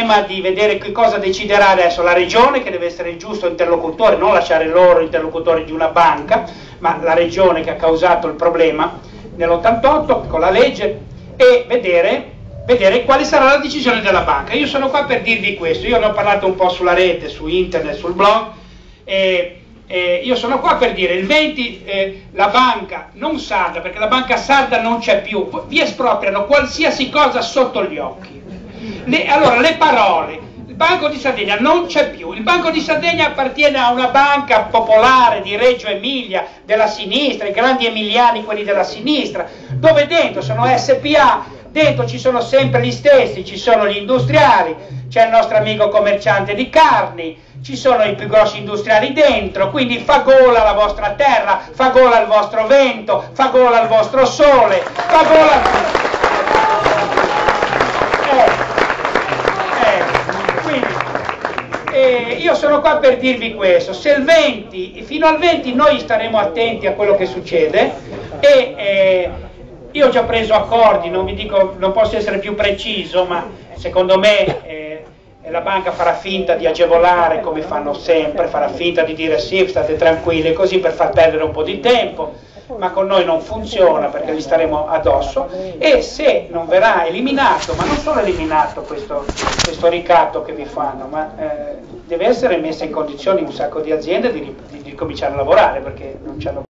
problema di vedere che cosa deciderà adesso la regione, che deve essere il giusto interlocutore, non lasciare loro interlocutori di una banca, ma la regione che ha causato il problema nell'88 con la legge, e vedere quale sarà la decisione della banca. Io sono qua per dirvi questo, io ne ho parlato un po' sulla rete, su internet, sul blog, io sono qua per dire il 20 la banca non sarda, perché la banca sarda non c'è più, vi espropriano qualsiasi cosa sotto gli occhi. Allora le parole, il Banco di Sardegna non c'è più, il Banco di Sardegna appartiene a una banca popolare di Reggio Emilia, della sinistra, i grandi emiliani, quelli della sinistra, dove dentro sono SPA, dentro ci sono sempre gli stessi, ci sono gli industriali, c'è il nostro amico commerciante di carni, ci sono i più grossi industriali dentro, quindi fa gola la vostra terra, fa gola il vostro vento, fa gola il vostro sole, fa gola... io sono qua per dirvi questo, se il 20, fino al 20 noi staremo attenti a quello che succede e io ho già preso accordi, non vi dico, non posso essere più preciso, ma secondo me la banca farà finta di agevolare come fanno sempre, farà finta di dire sì, state tranquilli, così per far perdere un po' di tempo, ma con noi non funziona perché gli staremo addosso, e se non verrà eliminato, ma non solo eliminato questo ricatto che vi fanno, ma deve essere messa in condizioni un sacco di aziende di cominciare a lavorare, perché non c'hanno